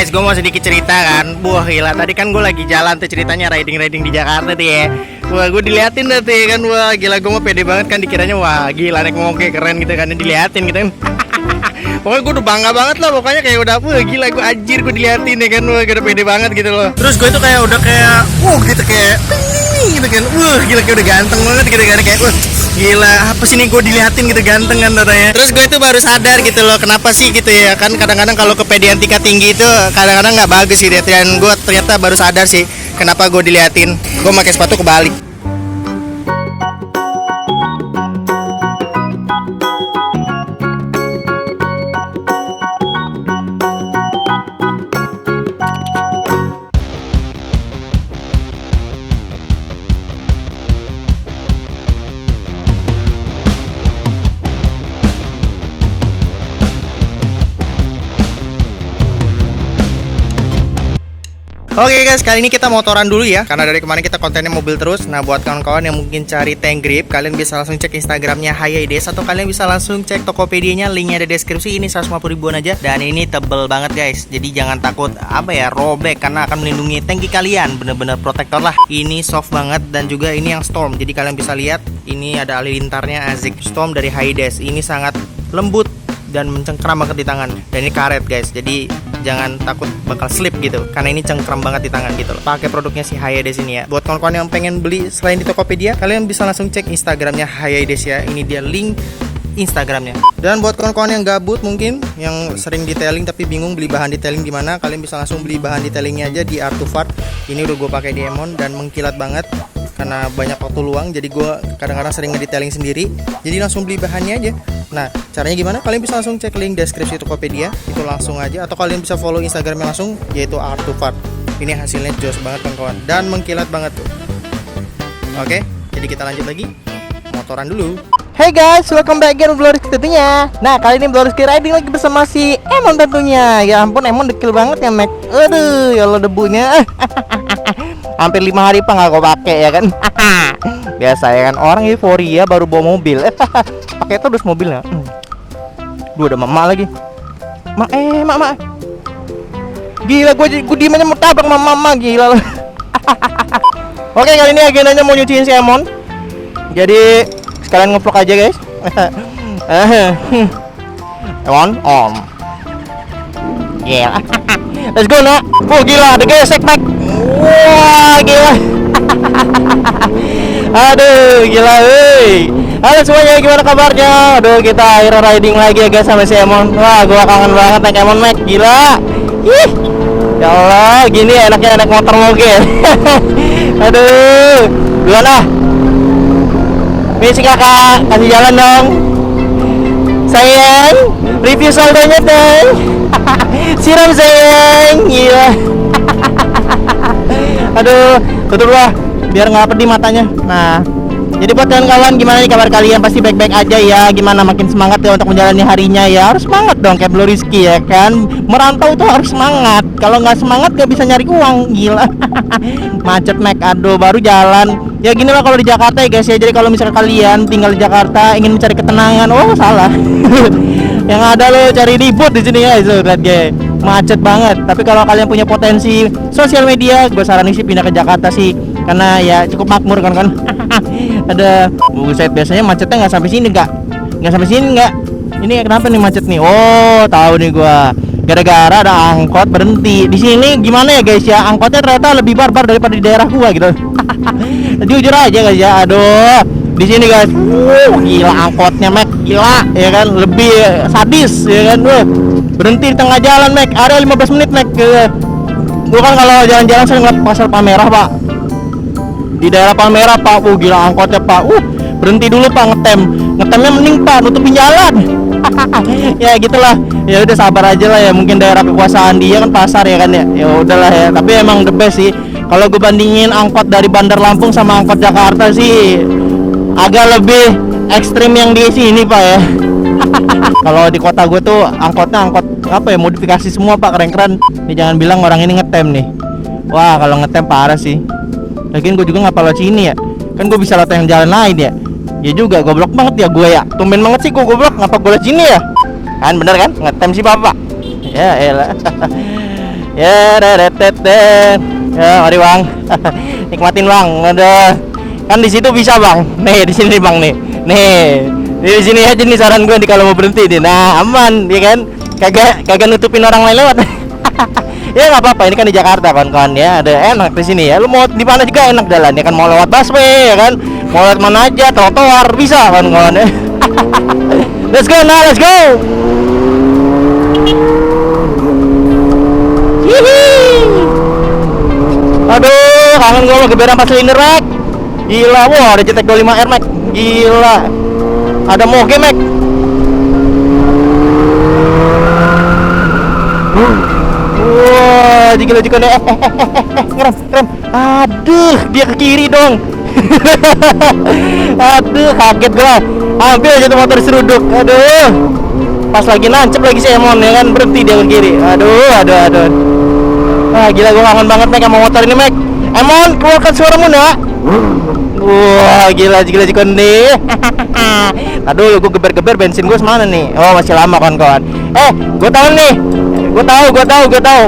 guys, gue mau sedikit cerita kan. Wah gila, tadi kan gue lagi jalan tuh ceritanya riding di Jakarta tuh ya. Wah gue diliatin dah tuh ya kan. Wah gila, gue mau pede banget kan dikiranya wah gila naik moge keren gitu kan. Diliatin gitu kan. Pokoknya gue udah bangga banget lah. Pokoknya kayak udah wah gila gue anjir gue diliatin ya kan. Wah gue udah pede banget gitu loh. Terus gue tuh kayak udah kayak gitu kayak gitu kan. Wah gila kayak udah ganteng banget gitu kan. Kayak wah gila apa sih nih gue diliatin gitu ganteng kan katanya. Terus gue itu baru sadar gitu loh kenapa sih gitu ya kan. Kadang-kadang kalau kepedean tingkat tinggi itu kadang-kadang nggak bagus sih. Dan gue ternyata baru sadar sih kenapa gue diliatin. Gue pakai sepatu kebalik. Oke guys, kali ini kita motoran dulu ya. Karena dari kemarin kita kontennya mobil terus. Nah buat kawan-kawan yang mungkin cari tank grip, kalian bisa langsung cek Instagramnya Hayaides. Atau kalian bisa langsung cek Tokopedia-nya, linknya ada di deskripsi. Ini 150 ribuan aja. Dan ini tebel banget guys. Jadi jangan takut robek, karena akan melindungi tangki kalian. Bener-bener protektor lah. Ini soft banget dan juga ini yang Storm. Jadi kalian bisa lihat ini ada halilintarnya Azik Storm dari Hayaides. Ini sangat lembut dan mencengkram banget di tangan. Dan ini karet guys, jadi jangan takut bakal slip gitu, karena ini cengkram banget di tangan gitu loh. Pakai produknya si Hayaides ini ya. Buat kawan-kawan yang pengen beli selain di Tokopedia, kalian bisa langsung cek Instagramnya Hayaides ya. Ini dia link Instagramnya. Dan buat kawan-kawan yang gabut mungkin, yang sering detailing tapi bingung beli bahan detailing di mana, kalian bisa langsung beli bahan detailingnya aja di Artufart. Ini udah gue pakai di Emon dan mengkilat banget. Karena banyak waktu luang, jadi gue kadang-kadang sering ngedetailing sendiri. Jadi langsung beli bahannya aja. Nah, caranya gimana? Kalian bisa langsung cek link deskripsi Tokopedia, itu langsung aja. Atau kalian bisa follow Instagramnya langsung, yaitu Artufart. Ini hasilnya jos banget kawan-kawan, dan mengkilat banget tuh. Oke, jadi kita lanjut lagi. Motoran dulu. Hey guys, welcome back again Bloriski tentunya. Nah, kali ini Bloriski riding lagi bersama si Emon tentunya. Ya ampun, Emon dekil banget ya, Mac. Aduh, ya Allah debunya. Hampir 5 hari pak nggak gue pakai ya kan. Biasa ya kan, orang euforia baru bawa mobil. Pakai terus mobilnya. Duh, ada mama lagi. Mak. Gila, gue diem aja mau tabrak mama gila loh. Oke, kali ini agendanya mau nyuciin si Emon. Jadi sekalian ngevlog aja guys. Emon on. Gila. Let's go nak. Oh gila, ada gesek Mac. Wah gila. Aduh gila weh. Halo semuanya, gimana kabarnya? Aduh, kita akhirnya riding lagi ya guys sama si Emon. Wah gua kangen banget naik Emon Mac, gila. Ih, ya Allah, gini enaknya naik motor moge. Aduh, duluan ah. Misi kakak, kasih jalan dong. Sayang, review saldonya dong. Siram sayang, gila. Aduh, tutup lah biar nggak pedih matanya. Nah, jadi buat kawan-kawan gimana nih kabar kalian? Pasti baik-baik aja ya. Gimana makin semangat ya untuk menjalani harinya ya. Harus semangat dong kayak Bloriski ya kan. Merantau itu harus semangat. Kalau nggak semangat nggak bisa nyari uang, gila. Macet Mac, aduh baru jalan. Ya gini lah kalau di Jakarta ya guys ya. Jadi kalau misalnya kalian tinggal di Jakarta ingin mencari ketenangan, oh salah. Yang ada lo cari ribut di sini guys. Lihat guys, macet banget. Tapi kalau kalian punya potensi sosial media, gue saranin sih pindah ke Jakarta sih, karena ya cukup makmur kan. Ada buset, biasanya macetnya nggak sampai sini nggak sampai sini nggak. Ini kenapa nih macet nih? Oh tahu nih gue, gara-gara ada angkot berhenti di sini. Gimana ya guys ya, angkotnya ternyata lebih barbar daripada di daerah gua gitu. Jujur aja guys ya, aduh di sini guys, gila angkotnya Mac, gila ya kan, lebih sadis ya kan. Berhenti di tengah jalan Mac, ada 15 menit Mac. Gua kan kalau jalan-jalan sering ngeliat pasar Palmerah pak, di daerah Palmerah pak, gila angkotnya pak, berhenti dulu pak, ngetemnya mending pak, nutupin jalan. Ya gitulah, ya udah sabar aja lah ya, mungkin daerah kekuasaan dia kan pasar ya kan ya, ya udahlah ya. Tapi emang the best sih kalau gue bandingin angkot dari Bandar Lampung sama angkot Jakarta sih, agak lebih ekstrim yang di sini pak ya. Kalau di kota gue tuh angkotnya angkot apa ya, modifikasi semua pak, keren-keren. Nih jangan bilang orang ini ngetem nih. Wah kalau ngetem parah sih. Lagian gue juga ngapal lewat sini ya, kan gue bisa lewat yang jalan lain ya. Ya juga, goblok banget ya gue ya. Tumben banget sih gue goblok, ngapa gue lewat sini ya? Kan bener kan, ngetem sih bapak. Ya elah. Ya, ya, mari bang. Nikmatin bang. Ada kan di situ bisa bang. Nih di sini bang nih. Di sini aja nih saran gue nih kalau mau berhenti nih. Nah aman, ya kan? Kagak nutupin orang lain lewat. Ya nggak apa-apa, ini kan di Jakarta kawan-kawan ya, ada enak di sini ya. Lu mau di mana juga enak jalan ya kan, mau lewat busway ya kan, mau lewat mana aja, trotoar bisa kawan-kawan ya. Let's go now, let's go. Aduh, kangen gue mau geberan pas silinder Mac. Gila, wah ada JTEK 25R Mac. Gila. Ada Moge Mac. Wah, gila juga nih. Ngerem. Aduh, dia ke kiri dong. Aduh, kaget gua. Hampir aja tuh motor seruduk. Aduh. Pas lagi nancep lagi si Emon ya kan, berhenti dia ke kiri. Aduh. Wah, gila gua kangen banget Mac sama motor ini Mac. Emon, keluarkan suaramu nak. Wah, gila juga nih. Aduh, gua geber-geber bensin gua semana nih. Oh, masih lama kawan-kawan. Gua tahu nih. Gue tahu.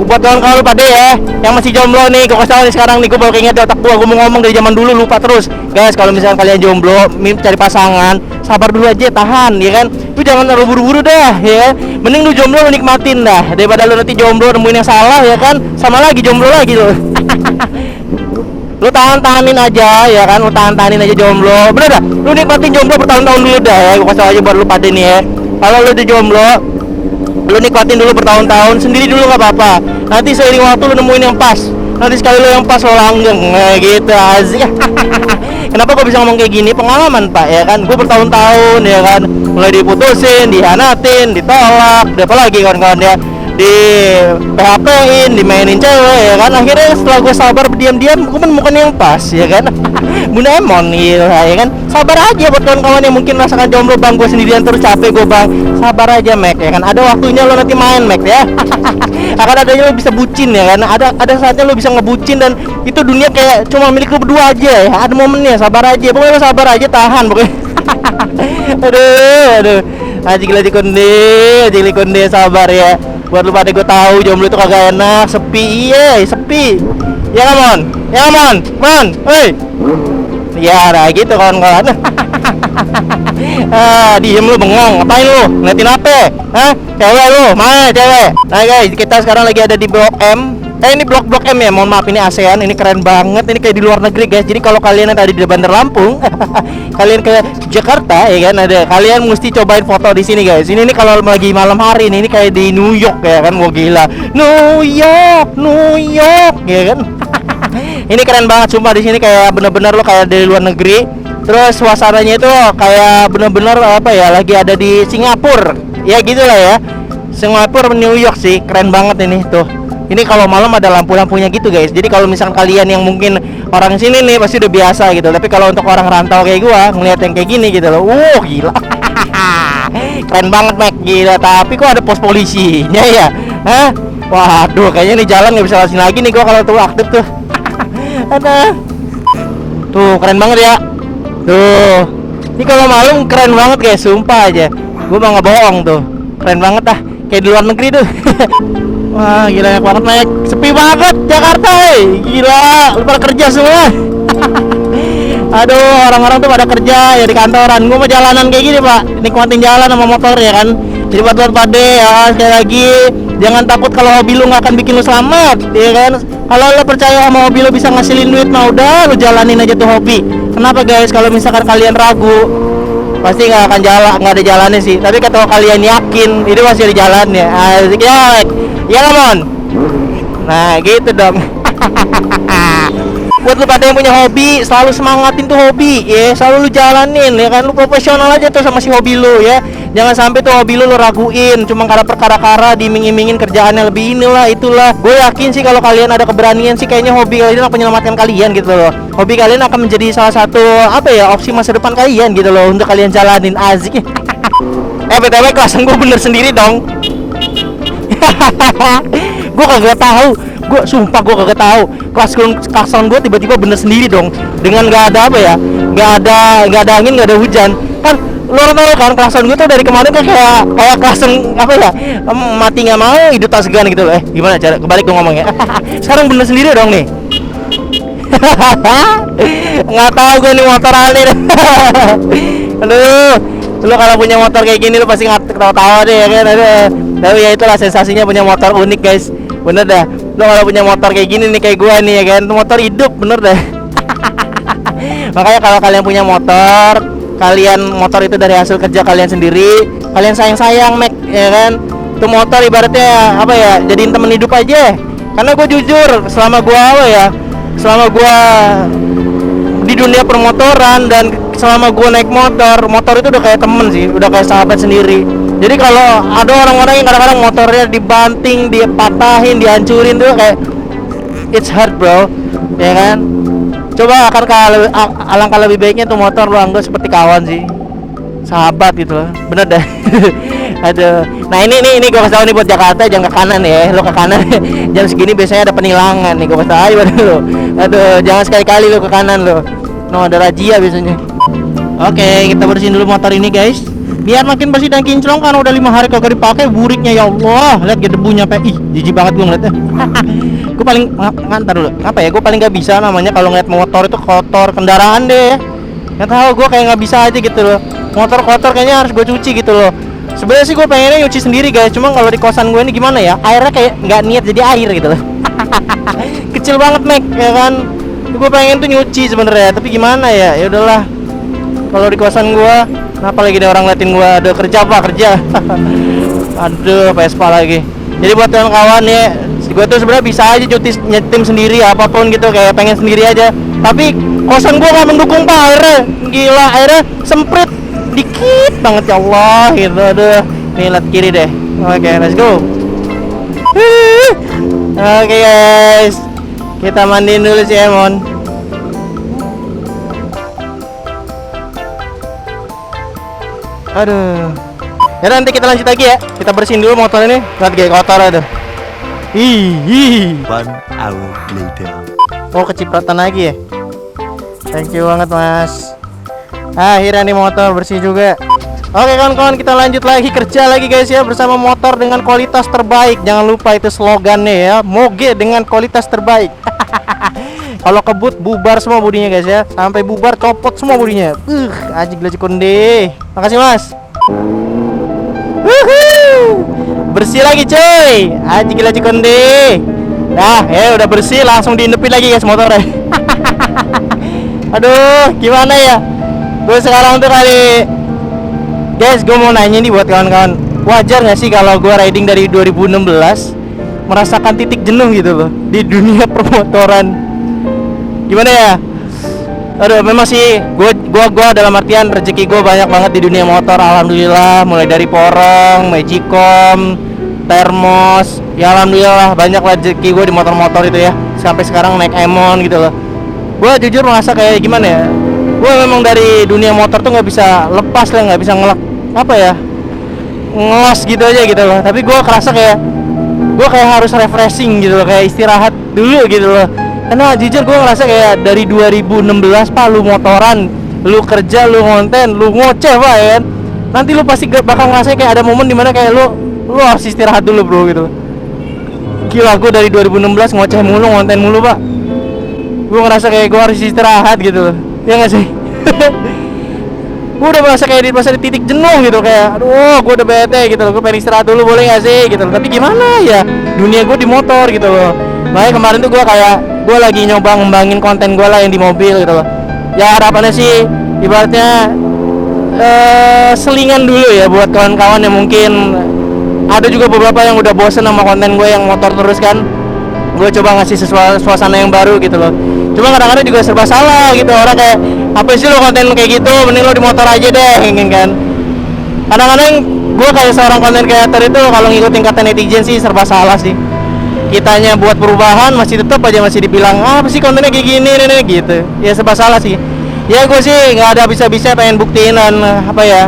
Buat kawan-kawan lu pada ya, yang masih jomblo nih, gue kasih tau nih sekarang nih, gue baru keinget di otak gue mau ngomong dari zaman dulu lupa terus. Guys, kalau misalnya kalian jomblo, cari pasangan, sabar dulu aja, tahan, ya kan? Lu jangan terlalu buru-buru dah, ya. Mending lu jomblo lu nikmatin dah, daripada lu nanti jomblo nemuin yang salah, ya kan? Sama lagi jomblo lagi lu. Lu tahanin aja, ya kan? Lu tahanin aja jomblo. Bener dah, lu nikmatin jomblo bertahun-tahun dulu dah ya. Gue kasih tau aja buat lu pada nih ya. Kalau lu udah jomblo, lu nikmatin dulu bertahun-tahun sendiri dulu nggak apa-apa. Nanti seiring waktu lu nemuin yang pas. Nanti sekali lu yang pas lo langgeng, gitu asik. Kenapa gue bisa ngomong kayak gini? Pengalaman pak, ya kan? Gue bertahun-tahun ya kan, mulai diputusin, dihianatin, ditolak, apa lagi kawan-kawan ya, di PHP-in, dimainin cewek ya kan. Akhirnya setelah gue sabar berdiam-diam, gue menemukan yang pas ya kan. Bunda Emon ya kan. Sabar aja buat kawan-kawan yang mungkin rasakan jomblo bang, gue sendirian terus capek gue bang. Sabar aja Mac ya kan. Ada waktunya lo nanti main Mac ya. Akan adanya lo bisa bucin ya kan. Ada saatnya lo bisa ngebucin dan itu dunia kayak cuma milik lo berdua aja ya. Ada momennya, sabar aja. Pokoknya lo sabar aja, tahan pokoknya. aduh. Aji konde sabar ya. Buat lu pada gue tahu jomblo itu kagak enak, sepi, sepi. Ya Mon, hei. Ya, nah gitu kawan-kawan. Diem lu bengong, ngapain lu? Ngeliatin apa? Cewek lu, mana cewek? Nah guys, kita sekarang lagi ada di Blok M. Ini Blok M ya, mohon maaf ini ASEAN, ini keren banget, ini kayak di luar negeri guys. Jadi kalau kalian yang tadi di Bandar Lampung, kalian ke Jakarta ya kan, kalian mesti cobain foto di sini guys. Ini kalau lagi malam hari ini kayak di New York ya kan, wah gila. New York ya kan. Ini keren banget sumpah, di sini kayak bener-bener lo kayak dari luar negeri. Terus suasananya itu kayak bener-bener apa ya, lagi ada di Singapura. Ya gitulah ya. Singapura, New York sih, keren banget ini tuh. Ini kalau malam ada lampu-lampunya gitu guys. Jadi kalau misalkan kalian yang mungkin orang sini nih pasti udah biasa gitu. Tapi kalau untuk orang rantau kayak gua ngeliat yang kayak gini gitu loh. Gila. Keren banget Mac, gila. Tapi kok ada pos polisinya ya? Waduh, kayaknya nih jalan nggak bisa lasin lagi nih gua kalau tuh aktif tuh. Ada. Tuh, keren banget ya. Tuh. Ini kalau malam keren banget guys, sumpah aja. Gua mah nggak bohong tuh. Keren banget dah, kayak di luar negeri tuh. Wah, gila banget Mac. Sepi banget Jakarta, gila. Lu pada kerja semua. Aduh, orang-orang tuh pada kerja ya di kantoran. Gua mau jalanan kayak gini, Pak. Nikmatin jalan sama motor ya kan. Jadi buat pade ya, sekali lagi jangan takut kalau hobi lu nggak akan bikin lu selamat, ya kan? Kalau lu percaya sama hobi lu bisa ngasilin duit, nah udah lu jalanin aja tuh hobi. Kenapa guys? Kalau misalkan kalian ragu, pasti nggak akan jalan, nggak ada jalannya sih. Tapi kalau kalian yakin, itu pasti ada jalannya. Asik ya, ya Mon. Nah gitu dong. Buat lu pada yang punya hobi, selalu semangatin tuh hobi ya, selalu lu jalanin ya kan. Lu profesional aja tuh sama si hobi lu ya. Jangan sampai tuh hobi lu raguin cuma karena perkara-kara diiming-imingin kerjaannya lebih inilah itulah. Gue yakin sih kalau kalian ada keberanian sih, kayaknya hobi kalian akan menyelamatkan kalian gitu loh. Hobi kalian akan menjadi salah satu apa ya, opsi masa depan kalian gitu loh untuk kalian jalanin. Asik. BTW kelasan gue bener sendiri dong. Gue kagak tahu. Gue sumpah gue kagak tahu kelasan gue tiba-tiba bener sendiri dong, dengan nggak ada apa ya, nggak ada angin, nggak ada hujan kan. Lu orang tahu kan klakson gue tuh dari kemarin kan kayak klakson apa ya, mati nggak mau hidup tak segan gitu loh. Gimana cara kebalik gue ngomongnya. Sekarang bener sendiri dong nih. Nggak tahu gue nih motor aneh. Aduh, lu kalau punya motor kayak gini lu pasti ketawa-tawa deh ya kan. Aduh. Tapi ya itulah sensasinya punya motor unik guys. Bener dah. Lu kalau punya motor kayak gini nih kayak gua nih ya kan, motor hidup bener dah. Makanya kalau kalian punya motor, motor itu dari hasil kerja kalian sendiri, kalian sayang-sayang Mac ya kan. Itu motor ibaratnya apa ya, jadiin temen hidup aja. Karena gue jujur selama gua di dunia permotoran dan selama gue naik motor itu udah kayak temen sih, udah kayak sahabat sendiri. Jadi kalau ada orang-orang yang kadang-kadang motornya dibanting, dipatahin, dihancurin tuh kayak it's hard bro, ya kan? Coba akan alangkah lebih baiknya tuh motor lu anggap seperti kawan sih, sahabat gitu loh, bener dah. Aduh, nah ini gue kasih tau nih buat Jakarta, jangan ke kanan ya, lo ke kanan. Jam segini biasanya ada penilangan nih, gue kasih tau aja lo. Aduh, jangan sekali-kali lo ke kanan lo, no ada razia biasanya. Oke, kita bersihin dulu motor ini guys, biar makin bersih dan kinclong kan udah 5 hari kagak dipakai buriknya ya Allah. Lihat gitu debunya pe, ih jijik banget gue ngeliatnya. Gue paling ngantar dulu, apa ya? Gue paling nggak bisa namanya kalau ngeliat motor itu kotor kendaraan deh. Nggak tahu gue kayak nggak bisa aja gitu loh. Motor kotor kayaknya harus gue cuci gitu loh. Sebenarnya sih gue pengennya nyuci sendiri guys, cuma kalau di kosan gue ini gimana ya? Airnya kayak nggak niat jadi air gitu loh. Kecil banget Mac, ya kan? Gue pengen tuh nyuci sebenarnya, tapi gimana ya? Ya udahlah. Kalau di kosan gue, kenapa lagi ada orang ngeliatin gue? Ada kerja apa? Kerja. Aduh, Vespa lagi. Jadi buat kawan-kawan ya, gue tuh sebenarnya bisa aja nyetim sendiri apapun gitu, kayak pengen sendiri aja. Tapi kosan gue nggak mendukung pak, airnya gila, airnya semprit dikit banget ya Allah gitu. Aduh, nih lihat kiri deh. Oke, let's go. Oke guys, kita mandiin dulu si Emon. Aduh, ya nanti kita lanjut lagi ya. Kita bersihin dulu motor ini, lihat kayak kotor aduh. Ih. 1 hour later. Oh, kecipratan lagi ya. Thank you banget mas. Akhirnya nih motor bersih juga. Oke kawan-kawan, kita lanjut lagi kerja lagi guys ya, bersama motor dengan kualitas terbaik. Jangan lupa itu slogannya ya, moge dengan kualitas terbaik. Kalau kebut bubar semua bodinya guys ya, sampai bubar copot semua bodinya. Ajik lagi konde. Makasih mas. Bersih lagi coy, ajik lagi konde. Nah ya udah bersih, langsung diindepin lagi guys motornya. Aduh gimana ya, gue sekarang tuh kali guys, gue mau nanya nih buat kawan-kawan, wajar gak sih kalau gue riding dari 2016 merasakan titik jenuh gitu loh di dunia permotoran? Gimana ya? Aduh memang sih gue dalam artian rezeki gue banyak banget di dunia motor, alhamdulillah. Mulai dari porong, magicom, termos, ya alhamdulillah banyak rezeki gue di motor-motor itu ya. Sampai sekarang naik Emon gitu loh. Gue jujur merasa kayak gimana ya, gue memang dari dunia motor tuh nggak bisa lepas lah, nggak bisa ngelos gitu aja gitu loh. Tapi gue kerasa kayak gue harus refreshing gitu loh, kayak istirahat dulu gitu loh. Karena jujur gue ngerasa kayak dari 2016 pak, lu motoran, lu kerja, lu konten, lu ngoceh pak ya kan. Nanti lu pasti bakal ngerasa kayak ada momen dimana kayak lu harus istirahat dulu bro gitu. Gila, gue dari 2016 ngoceh mulu, konten mulu pak. Gue ngerasa kayak gue harus istirahat gitu loh, ya nggak sih? Gue udah merasa kayak di titik jenuh gitu, kayak aduh gue udah bete gitu loh, gue pengen istirahat dulu boleh nggak sih gitu loh. Tapi gimana ya, dunia gue di motor gitu loh. Makanya kemarin tuh gue lagi nyoba ngembangin konten gue lah yang di mobil gitu loh. Ya harapannya sih ibaratnya selingan dulu ya buat kawan-kawan yang mungkin ada juga beberapa yang udah bosen sama konten gue yang motor terus kan. Gue coba ngasih suasana yang baru gitu loh. Cuma kadang-kadang juga serba salah gitu, orang kayak apa sih lo konten kayak gitu, mending lo di motor aja deh kan. Kadang-kadang gue kayak seorang konten creator itu kalau ngikutin kata netizen sih serba salah sih. Kitanya buat perubahan masih tetap aja masih dibilang apa sih kontennya kayak gini nih gitu. Ya serba salah sih. Ya gue sih nggak ada bisa-bisa pengen buktiin dan apa ya,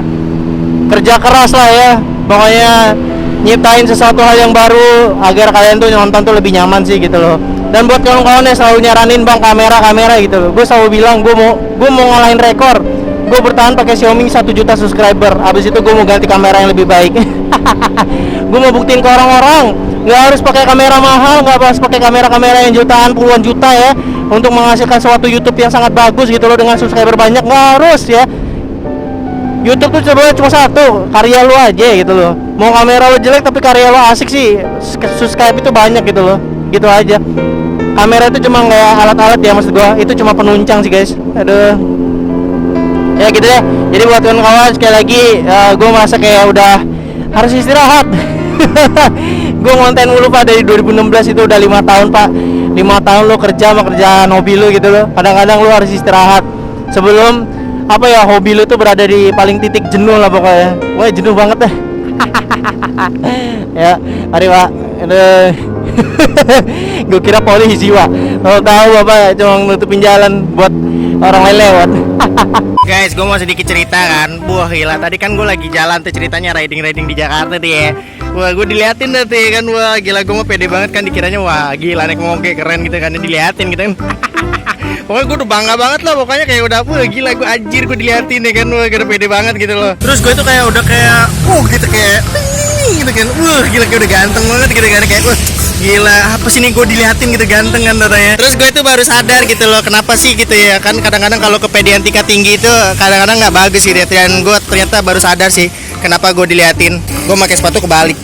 kerja keras lah ya. Pokoknya nyiptain sesuatu hal yang baru agar kalian tuh nonton tuh lebih nyaman sih gitu loh. Dan buat kawan-kawan yang selalu nyaranin bang kamera gitu loh, gue selalu bilang gue mau ngalahin rekor. gue bertahan pakai Xiaomi 1 juta subscriber. Habis itu gue mau ganti kamera yang lebih baik. Gue mau buktiin ke orang-orang, nggak harus pakai kamera mahal, nggak harus pakai kamera-kamera yang jutaan, puluhan juta ya, untuk menghasilkan suatu YouTube yang sangat bagus gitu loh dengan subscriber banyak. Nggak harus ya. YouTube tuh cuma satu, karya lu aja gitu loh. Mau kamera lu jelek tapi karya lu asik sih, subscribe itu banyak gitu loh. Gitu aja. Kamera itu cuma kayak alat-alat ya, maksud gua. Itu cuma penunjang sih guys. Aduh. Ya gitu deh. Jadi buat kawan-kawan sekali lagi, gua merasa kayak udah harus istirahat. Gua ngonten mulu Pak dari 2016, itu udah 5 tahun Pak. 5 tahun lu kerja sama kerjaan hobi lu gitu loh. Kadang-kadang lu harus istirahat sebelum apa ya, hobi lu tuh berada di paling titik jenuh lah pokoknya. Wah jenuh banget deh. Ya mari Pak. Aduh. Gue kira polisi Pak, tahu Bapak cuma nutupin jalan buat orang lain lewat. Guys, gue mau sedikit cerita kan. Wah gila, tadi kan gue lagi jalan tuh ceritanya riding di Jakarta tuh ya. Wah gue diliatin deh tuh kan. Wah gila, gue mah pede banget kan, dikiranya wah gila naik moge keren gitu kan, diliatin gitu kan. Pokoknya gue udah bangga banget lah, pokoknya kayak udah wah gila gue anjir, gue diliatin ya kan, wah gue pede banget gitu loh. Terus gue tuh kayak udah kayak gitu kayak gitu kan, wah gila kayak udah ganteng banget gitu kan, kayak wah gila apa sih nih gue diliatin gitu ganteng kan katanya. Terus gue itu baru sadar gitu loh, kenapa sih gitu ya kan, kadang-kadang kalau kepedean tingkat tinggi itu kadang-kadang nggak bagus gitu ya. Dan gue ternyata baru sadar sih kenapa gue diliatin, gue pakai sepatu kebalik.